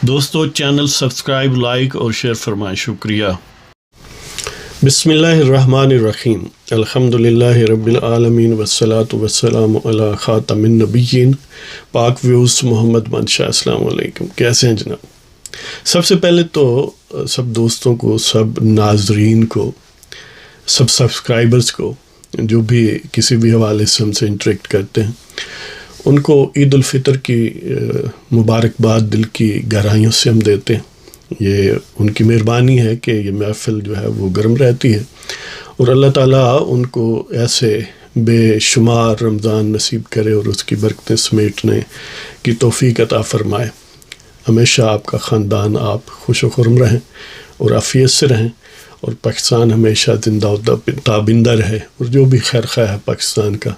دوستو channel subscribe like اور share فرمائیں، شکریہ۔ بسم اللہ الرحمن الرحیم، الحمدللہ رب العالمین والصلاة والسلام علی خاتم النبیین۔ پاک ویوز محمد منشا، السلام علیکم، کیسے ہیں جناب؟ سب سے پہلے تو سب دوستوں کو، سب ناظرین کو، سب سبسکرائبرز کو جو بھی کسی بھی حوالے سے ہم سے انٹریکٹ کرتے ہیں، ان کو عید الفطر کی مبارکباد دل کی گہرائیوں سے ہم دیتے ہیں۔ یہ ان کی مہربانی ہے کہ یہ محفل جو ہے وہ گرم رہتی ہے، اور اللہ تعالیٰ ان کو ایسے بے شمار رمضان نصیب کرے اور اس کی برکتیں سمیٹنے کی توفیق عطا فرمائے۔ ہمیشہ آپ کا خاندان، آپ خوش و خرم رہیں اور عافیت سے رہیں، اور پاکستان ہمیشہ زندہ و تابندہ رہے، اور جو بھی خیر خواہ ہے پاکستان کا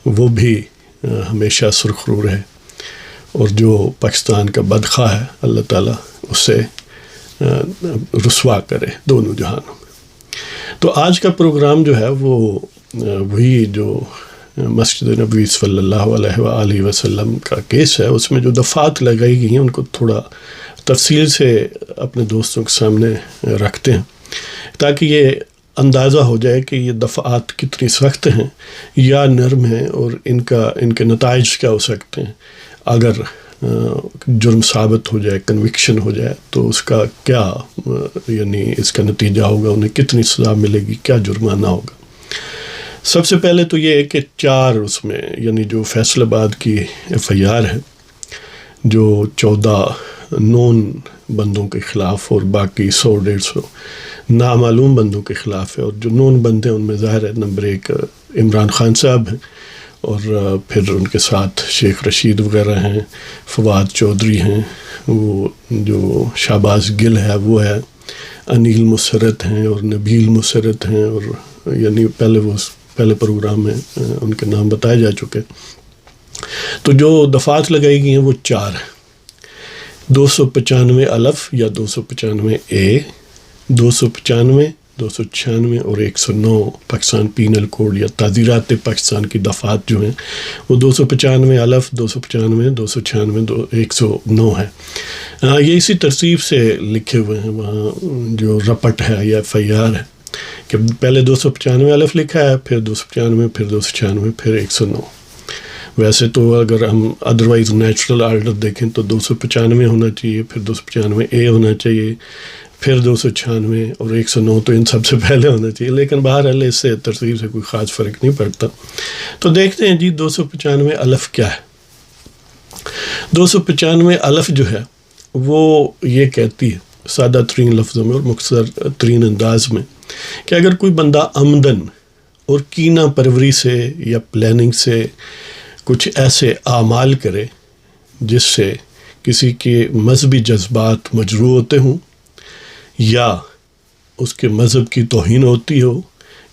وہ بھی ہمیشہ سرخرو رہے، اور جو پاکستان کا بدخواہ ہے اللہ تعالیٰ اسے رسوا کرے دونوں جہانوں میں۔ تو آج کا پروگرام جو ہے وہ وہی جو مسجد نبوی صلی اللہ علیہ وآلہ وسلم کا کیس ہے، اس میں جو دفعات لگائی گئی ہیں ان کو تھوڑا تفصیل سے اپنے دوستوں کے سامنے رکھتے ہیں، تاکہ یہ اندازہ ہو جائے کہ یہ دفعات کتنی سخت ہیں یا نرم ہیں، اور ان کے نتائج کیا ہو سکتے ہیں۔ اگر جرم ثابت ہو جائے، کنوکشن ہو جائے، تو اس کا کیا یعنی اس کا نتیجہ ہوگا، انہیں کتنی سزا ملے گی، کیا جرمانہ ہوگا۔ سب سے پہلے تو یہ ہے کہ 4 اس میں یعنی جو فیصل آباد کی FIR ہے، جو 14 نون بندوں کے خلاف اور باقی 100-150 نامعلوم بندوں کے خلاف ہے، اور جو نون بندے ان میں ظاہر ہے نمبر 1 عمران خان صاحب ہیں، اور پھر ان کے ساتھ شیخ رشید وغیرہ ہیں، فواد چودھری ہیں، وہ جو شہباز گل ہے وہ ہے، انیل مسرت ہیں، اور نبیل مسرت ہیں، اور یعنی پہلے پروگرام میں ان کے نام بتائے جا چکے۔ تو جو دفعات لگائی گئی ہیں وہ 4 ہیں: 295 الف یا 295A، 295، 296 اور 109 پاکستان پینل کوڈ یا تعزیرات پاکستان کی دفعات جو ہیں وہ 295 الف، 295، 296، 109 ہے۔ یہ اسی ترتیب سے لکھے ہوئے ہیں وہاں جو رپٹ ہے یا FIR ہے، کہ پہلے 295 الف لکھا ہے، پھر 295، پھر 296، پھر 109۔ ویسے تو اگر ہم ادروائز نیچرل آرڈر دیکھیں تو 295 ہونا چاہیے، پھر 295A ہونا چاہیے، پھر 296 اور 109 تو ان سب سے پہلے ہونا چاہیے، لیکن بہرحال اس سے ترتیب سے کوئی خاص فرق نہیں پڑتا۔ تو دیکھتے ہیں جی 295 الف کیا ہے۔ 295 الف جو ہے وہ یہ کہتی ہے سادہ ترین لفظوں میں اور مختصر ترین انداز میں کہ اگر کوئی بندہ عمدن اور کینہ پروری سے یا پلاننگ سے کچھ ایسے اعمال کرے جس سے کسی کے مذہبی جذبات مجروح ہوتے ہوں، یا اس کے مذہب کی توہین ہوتی ہو،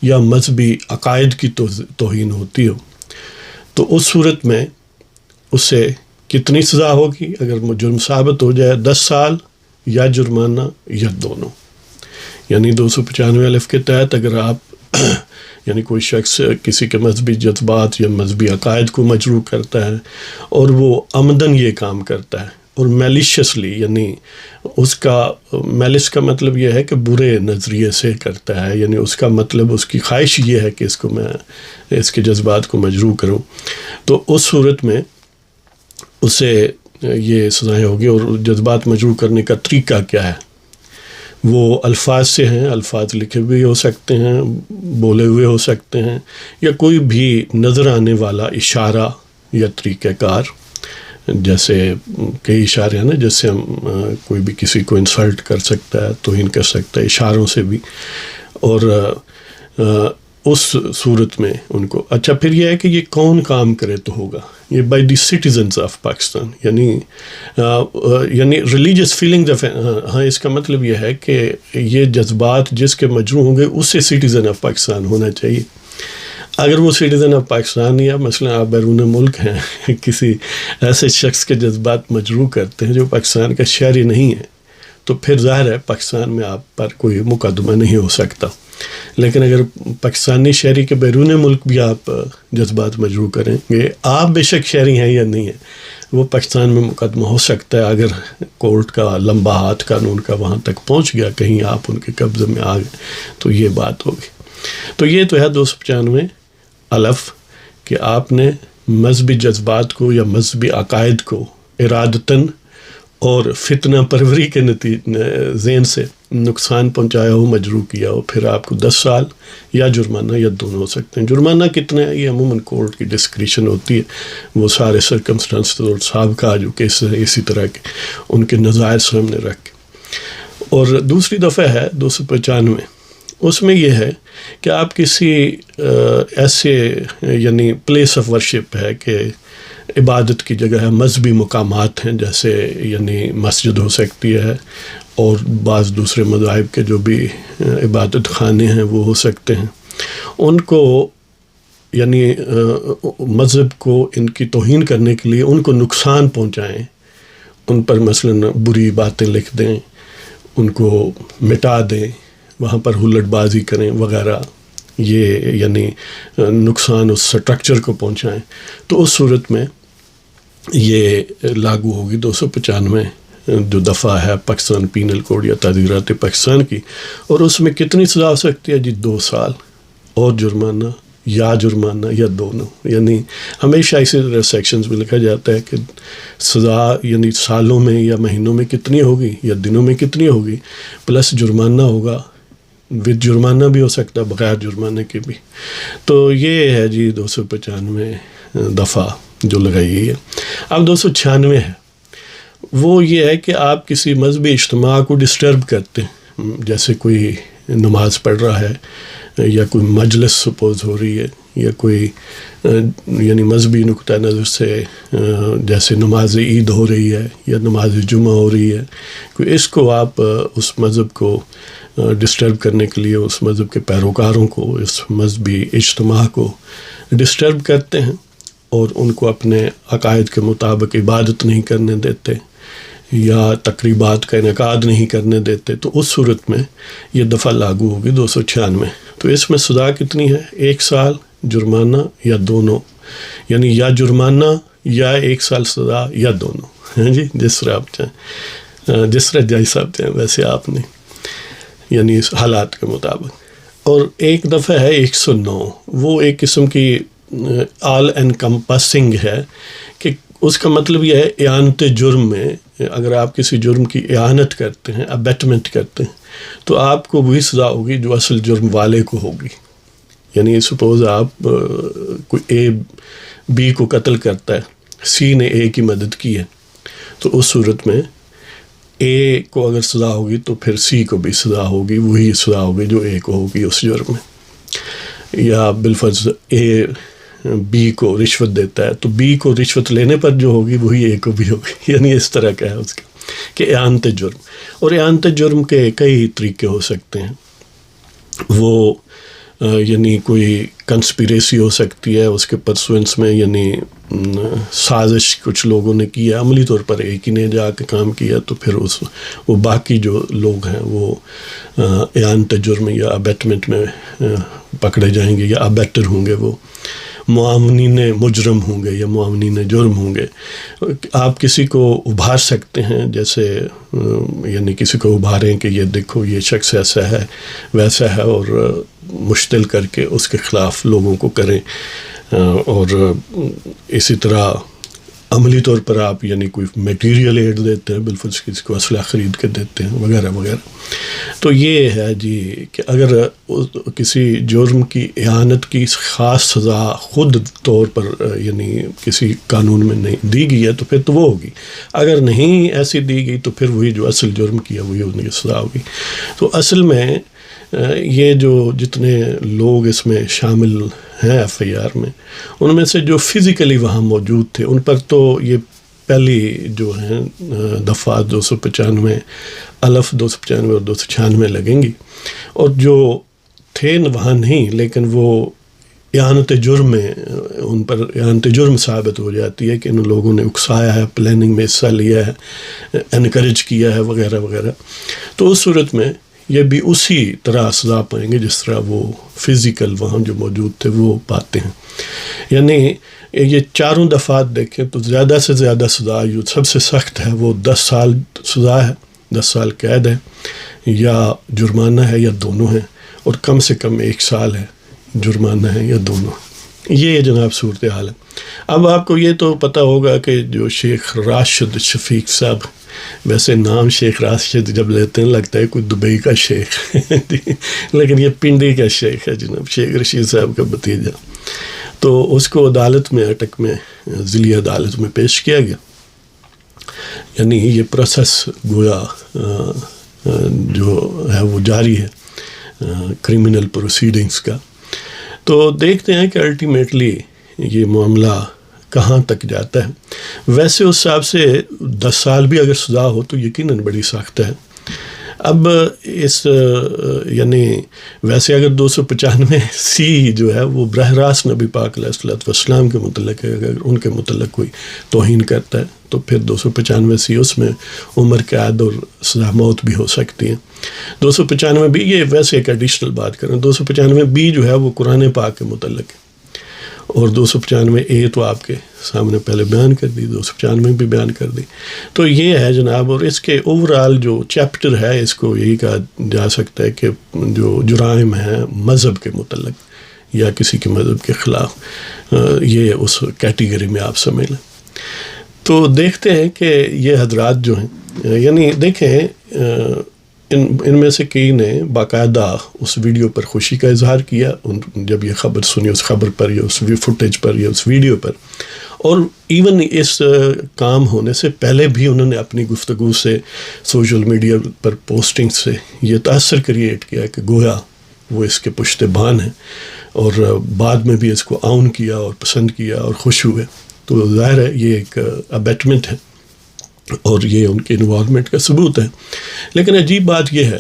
یا مذہبی عقائد کی توہین ہوتی ہو، تو اس صورت میں اسے کتنی سزا ہوگی؟ اگر جرم ثابت ہو جائے 10 سال یا جرمانہ یا دونوں۔ یعنی 295 الف کے تحت اگر آپ یعنی کوئی شخص کسی کے مذہبی جذبات یا مذہبی عقائد کو مجروح کرتا ہے، اور وہ عمدن یہ کام کرتا ہے اور میلیشیسلی، یعنی اس کا میلس کا مطلب یہ ہے کہ برے نظریے سے کرتا ہے، یعنی اس کا مطلب اس کی خواہش یہ ہے کہ اس کو میں اس کے جذبات کو مجروح کروں، تو اس صورت میں اسے یہ سزائیں ہوگی۔ اور جذبات مجروح کرنے کا طریقہ کیا ہے؟ وہ الفاظ سے ہیں، الفاظ لکھے ہوئے ہو سکتے ہیں، بولے ہوئے ہو سکتے ہیں، یا کوئی بھی نظر آنے والا اشارہ یا طریقہ کار، جیسے کئی اشارے ہیں نا جس سے ہم کوئی بھی کسی کو انسلٹ کر سکتا ہے، توہین کر سکتا ہے اشاروں سے بھی، اور اس صورت میں ان کو اچھا پھر یہ ہے کہ یہ کون کام کرے تو ہوگا، یہ by the citizens of Pakistan, یعنی ریلیجیس فیلنگز، ہاں اس کا مطلب یہ ہے کہ یہ جذبات جس کے مجروح ہوں گے اس سے سٹیزن آف پاکستان ہونا چاہیے۔ اگر وہ سٹیزن آف پاکستان یا مثلا آپ بیرون ملک ہیں، کسی ایسے شخص کے جذبات مجروح کرتے ہیں جو پاکستان کا شہری نہیں ہے، تو پھر ظاہر ہے پاکستان میں آپ پر کوئی مقدمہ نہیں ہو سکتا۔ لیکن اگر پاکستانی شہری کے بیرون ملک بھی آپ جذبات مجروح کریں گے، آپ بے شک شہری ہیں یا نہیں ہیں، وہ پاکستان میں مقدمہ ہو سکتا ہے اگر کورٹ کا لمبا ہاتھ قانون کا وہاں تک پہنچ گیا، کہیں آپ ان کے قبضے میں آ گئے تو یہ بات ہوگی۔ تو یہ تو ہے 295 الف کہ آپ نے مذہبی جذبات کو یا مذہبی عقائد کو ارادتاً اور فتنہ پروری کے ذہن سے نقصان پہنچایا ہو، مجروح کیا ہو، پھر آپ کو 10 سال یا جرمانہ یا دونوں ہو سکتے ہیں۔ جرمانہ کتنا ہے یہ عموماً کورٹ کی ڈسکریشن ہوتی ہے، وہ سارے سرکمسٹانس اور سابقہ جو کیس ہیں اسی طرح کے ان کے نظائر سامنے رکھ کے۔ اور دوسری دفعہ ہے 295، اس میں یہ ہے کہ آپ کسی ایسے یعنی پلیس آف ورشپ ہے کہ عبادت کی جگہ ہے، مذہبی مقامات ہیں، جیسے یعنی مسجد ہو سکتی ہے اور بعض دوسرے مذاہب کے جو بھی عبادت خانے ہیں وہ ہو سکتے ہیں، ان کو یعنی مذہب کو ان کی توہین کرنے کے لیے ان کو نقصان پہنچائیں، ان پر مثلاً بری باتیں لکھ دیں، ان کو مٹا دیں، وہاں پر ہلٹ بازی کریں وغیرہ، یہ یعنی نقصان اس سٹرکچر کو پہنچائیں، تو اس صورت میں یہ لاگو ہوگی 295 جو دفعہ ہے پاکستان پینل کوڈ یا تعزیرات پاکستان کی۔ اور اس میں کتنی سزا ہو سکتی ہے جی؟ 2 سال اور جرمانہ یا دونوں، یعنی ہمیشہ اسی طرح سیکشنز میں لکھا جاتا ہے کہ سزا یعنی سالوں میں یا مہینوں میں کتنی ہوگی یا دنوں میں کتنی ہوگی، پلس جرمانہ ہوگا، وتھ جرمانہ بھی ہو سکتا ہے، بغیر جرمانے کے بھی۔ تو یہ ہے جی 295 دفعہ جو لگائی گئی ہے۔ اب 296 ہے، وہ یہ ہے کہ آپ کسی مذہبی اجتماع کو ڈسٹرب کرتے ہیں، جیسے کوئی نماز پڑھ رہا ہے یا کوئی مجلس سپوز ہو رہی ہے یا کوئی یعنی مذہبی نقطہ نظر سے جیسے نماز عید ہو رہی ہے یا نماز جمعہ ہو رہی ہے، کوئی اس کو آپ اس مذہب کو ڈسٹرب کرنے کے لیے اس مذہب کے پیروکاروں کو، اس مذہبی اجتماع کو ڈسٹرب کرتے ہیں اور ان کو اپنے عقائد کے مطابق عبادت نہیں کرنے دیتے یا تقریبات کا انعقاد نہیں کرنے دیتے، تو اس صورت میں یہ دفعہ لاگو ہوگی 296۔ تو اس میں سزا کتنی ہے؟ 1 سال، جرمانہ یا دونوں، یعنی یا جرمانہ یا 1 سال سزا یا دونوں، ہیں جی، جس طرح آپ چاہیں، جس طرح جائی صاحب چاہیں ویسے آپ نے، یعنی اس حالات کے مطابق۔ اور ایک دفعہ ہے 109، وہ ایک قسم کی آل انکمپسنگ ہے کہ اس کا مطلب یہ ہے اعانت جرم میں اگر آپ کسی جرم کی اعانت کرتے ہیں، ابیٹمنٹ کرتے ہیں، تو آپ کو وہی سزا ہوگی جو اصل جرم والے کو ہوگی۔ یعنی سپوز آپ کوئی اے بی کو قتل کرتا ہے، سی نے اے کی مدد کی ہے، تو اس صورت میں اے کو اگر سزا ہوگی تو پھر سی کو بھی سزا ہوگی، وہی سزا ہوگی جو اے کو ہوگی اس جرم میں۔ یا بالفرض اے بی کو رشوت دیتا ہے تو بی کو رشوت لینے پر جو ہوگی وہی اے کو بھی ہوگی، یعنی اس طرح کا ہے اس کا کہ اعانت جرم۔ اور اعانت جرم کے کئی طریقے ہو سکتے ہیں، وہ یعنی کوئی کنسپیریسی ہو سکتی ہے اس کے پرسوینس میں، یعنی سازش کچھ لوگوں نے کی ہے، عملی طور پر ایک ہی نے جا کے کام کیا، تو پھر وہ باقی جو لوگ ہیں وہ اعانت جرم یا ابیٹمنٹ میں پکڑے جائیں گے یا ابیٹر ہوں گے، وہ معاونین مجرم ہوں گے یا معاونین جرم ہوں گے۔ آپ کسی کو ابھار سکتے ہیں، جیسے یعنی کسی کو ابھاریں کہ یہ دیکھو یہ شخص ایسا ہے ویسا ہے، اور مشتل کر کے اس کے خلاف لوگوں کو کریں۔ اور اسی طرح عملی طور پر آپ یعنی کوئی میٹیریل ایڈ دیتے ہیں، بالفرض کسی کو اسلحہ خرید کے دیتے ہیں وغیرہ وغیرہ۔ تو یہ ہے جی کہ اگر کسی جرم کی اعانت کی خاص سزا خود طور پر یعنی کسی قانون میں نہیں دی گئی ہے تو پھر تو وہ ہوگی، اگر نہیں ایسی دی گئی تو پھر وہی جو اصل جرم کیا وہی ان کی سزا ہوگی۔ تو اصل میں یہ جو جتنے لوگ اس میں شامل ہیں ایف آئی آر میں، ان میں سے جو فزیکلی وہاں موجود تھے ان پر تو یہ پہلی جو ہیں دفعات 295 الف 295 اور 296 لگیں گی، اور جو تھے وہاں نہیں لیکن وہ اعانت جرم میں ان پر اعانت جرم ثابت ہو جاتی ہے کہ ان لوگوں نے اکسایا ہے، پلاننگ میں حصہ لیا ہے، انکریج کیا ہے وغیرہ وغیرہ، تو اس صورت میں یہ بھی اسی طرح سزا پائیں گے جس طرح وہ فزیکل وہاں جو موجود تھے وہ پاتے ہیں. یعنی یہ چاروں دفعات دیکھیں تو زیادہ سے زیادہ سزا جو سب سے سخت ہے وہ 10 سال سزا ہے، 10 سال قید ہے یا جرمانہ ہے یا دونوں ہیں، اور کم سے کم 1 سال ہے جرمانہ ہے یا دونوں. یہ جناب صورتحال ہے. اب آپ کو یہ تو پتہ ہوگا کہ جو شیخ راشد شفیق صاحب، ویسے نام شیخ راشد جب لیتے ہیں لگتا ہے کوئی دبئی کا شیخ لیکن یہ پنڈی کا شیخ ہے جناب، شیخ رشید صاحب کا بھتیجا. تو اس کو عدالت میں اٹک میں ضلعی عدالت میں پیش کیا گیا. یعنی یہ پروسیس گویا جو ہے وہ جاری ہے کرمنل پروسیڈنگز کا. تو دیکھتے ہیں کہ الٹیمیٹلی یہ معاملہ کہاں تک جاتا ہے. ویسے اس حساب سے 10 سال بھی اگر سزا ہو تو یقیناً بڑی سخت ہے. اب اس یعنی ویسے اگر 295 جو ہے وہ براہ راست نبی پاک علیہ الصلوۃ والسلام کے متعلق ہے، اگر ان کے متعلق کوئی توہین کرتا ہے تو پھر 295 اس میں عمر قید اور سزا موت بھی ہو سکتی ہے. 295 یہ ویسے ایک ایڈیشنل بات کریں. 295 جو ہے وہ قرآن پاک کے متعلق ہے، اور 295 تو آپ کے سامنے پہلے بیان کر دی، 295 بھی بیان کر دی. تو یہ ہے جناب. اور اس کے اوورآل جو چیپٹر ہے اس کو یہی کہا جا سکتا ہے کہ جو جرائم ہیں مذہب کے متعلق یا کسی کے مذہب کے خلاف، یہ اس کیٹیگری میں آپ سمجھ لیں. تو دیکھتے ہیں کہ یہ حضرات جو ہیں، یعنی دیکھیں ان میں سے کئی نے باقاعدہ اس ویڈیو پر خوشی کا اظہار کیا جب یہ خبر سنی، اس خبر پر یا اس فوٹیج پر یا اس ویڈیو پر. اور ایون اس کام ہونے سے پہلے بھی انہوں نے اپنی گفتگو سے، سوشل میڈیا پر پوسٹنگ سے یہ تاثر کریٹ کیا کہ گویا وہ اس کے پشت بان ہیں، اور بعد میں بھی اس کو آن کیا اور پسند کیا اور خوش ہوئے. تو ظاہر ہے یہ ایک ابیٹمنٹ ہے اور یہ ان کے انوالومنٹ کا ثبوت ہے. لیکن عجیب بات یہ ہے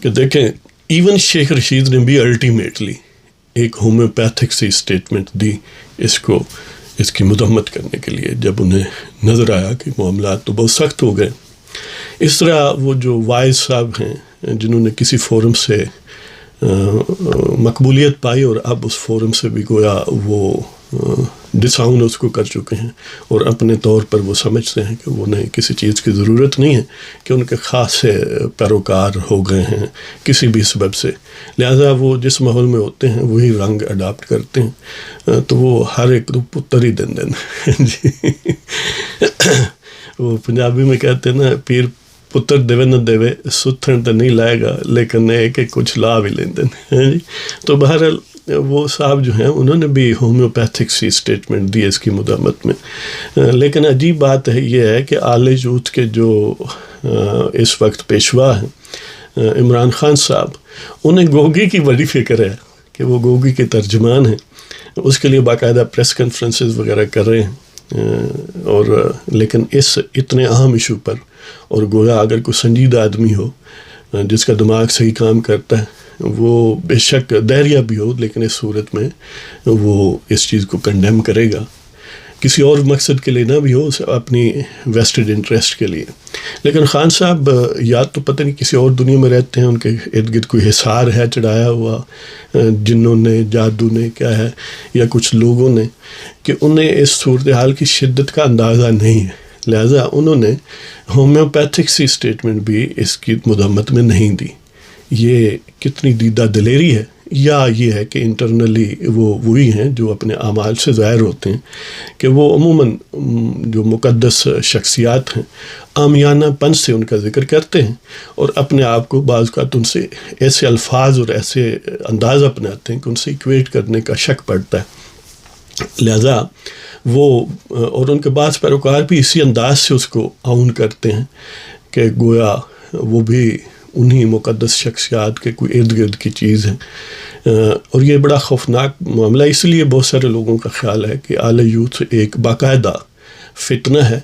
کہ دیکھیں ایون شیخ رشید نے بھی الٹیمیٹلی ایک ہومیوپیتھک سی اسٹیٹمنٹ دی اس کی مذمت کرنے کے لیے، جب انہیں نظر آیا کہ معاملات تو بہت سخت ہو گئے. اس طرح وہ جو وائز صاحب ہیں جنہوں نے کسی فورم سے مقبولیت پائی اور اب اس فورم سے بھی گویا وہ ڈساؤن اس کو کر چکے ہیں، اور اپنے طور پر وہ سمجھتے ہیں کہ انہیں کسی چیز کی ضرورت نہیں ہے، کہ ان کے خاص پیروکار ہو گئے ہیں کسی بھی سبب سے، لہذا وہ جس ماحول میں ہوتے ہیں وہی رنگ اڈاپٹ کرتے ہیں. تو وہ ہر ایک پتر ہی دن جی وہ پنجابی میں کہتے ہیں نا، پیر پتر دیوے نہ دیوے ستھن تو نہیں لائے گا لیکن ایک کچھ لا بھی لیندے جی. تو بہرحال وہ صاحب جو ہیں انہوں نے بھی ہومیوپیتھک سی اسٹیٹمنٹ دی اس کی مذمت میں. لیکن عجیب بات ہے یہ ہے کہ آل یوتھ کے جو اس وقت پیشوا ہیں عمران خان صاحب، انہیں گوگی کی بڑی فکر ہے کہ وہ گوگی کے ترجمان ہیں. اس کے لیے باقاعدہ پریس کانفرنسز وغیرہ کر رہے ہیں، اور لیکن اس اتنے اہم ایشو پر، اور گویا اگر کوئی سنجیدہ آدمی ہو جس کا دماغ صحیح کام کرتا ہے وہ بے شک دہریہ بھی ہو، لیکن اس صورت میں وہ اس چیز کو کنڈیم کرے گا، کسی اور مقصد کے لیے نہ بھی ہو، اپنی ویسٹڈ انٹرسٹ کے لیے. لیکن خان صاحب یا تو پتہ نہیں کسی اور دنیا میں رہتے ہیں، ان کے ارد گرد کوئی حصار ہے چڑھایا ہوا جنوں نے، جادو نے، کیا ہے، یا کچھ لوگوں نے، کہ انہیں اس صورتحال کی شدت کا اندازہ نہیں ہے، لہذا انہوں نے ہومیوپیتھک سی اسٹیٹمنٹ بھی اس کی مذمت میں نہیں دی. یہ کتنی دیدہ دلیری ہے، یا یہ ہے کہ انٹرنلی وہ وہی ہیں جو اپنے اعمال سے ظاہر ہوتے ہیں، کہ وہ عموماً جو مقدس شخصیات ہیں عامیانہ پن سے ان کا ذکر کرتے ہیں، اور اپنے آپ کو بعض اوقات ان سے ایسے الفاظ اور ایسے انداز اپناتے ہیں کہ ان سے ایکویٹ کرنے کا شک پڑتا ہے. لہذا وہ اور ان کے بعض پیروکار بھی اسی انداز سے اس کو آؤن کرتے ہیں کہ گویا وہ بھی انہی مقدس شخصیات کے کوئی ارد گرد کی چیز ہے. اور یہ بڑا خوفناک معاملہ، اس لیے بہت سارے لوگوں کا خیال ہے کہ آل یوتھ ایک باقاعدہ فتنہ ہے،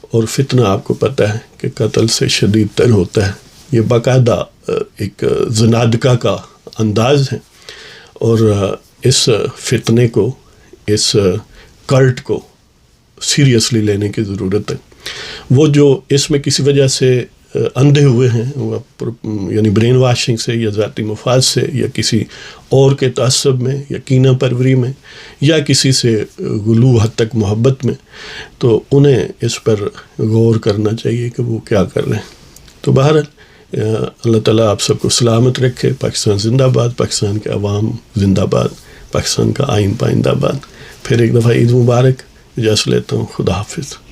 اور فتنہ آپ کو پتہ ہے کہ قتل سے شدید تر ہوتا ہے. یہ باقاعدہ ایک زنادقہ کا انداز ہے، اور اس فتنے کو، اس کلٹ کو سیریسلی لینے کی ضرورت ہے. وہ جو اس میں کسی وجہ سے اندھے ہوئے ہیں، وہ یعنی برین واشنگ سے یا ذاتی مفاد سے یا کسی اور کے تعصب میں یا کینہ پروری میں یا کسی سے غلو حد تک محبت میں، تو انہیں اس پر غور کرنا چاہیے کہ وہ کیا کر رہے ہیں۔ تو بہرحال اللہ تعالیٰ آپ سب کو سلامت رکھے۔ پاکستان زندہ باد، پاکستان کے عوام زندہ باد، پاکستان کا آئین پائندہ باد۔ پھر ایک دفعہ عید مبارک، اجازت لیتا ہوں، خدا حافظ۔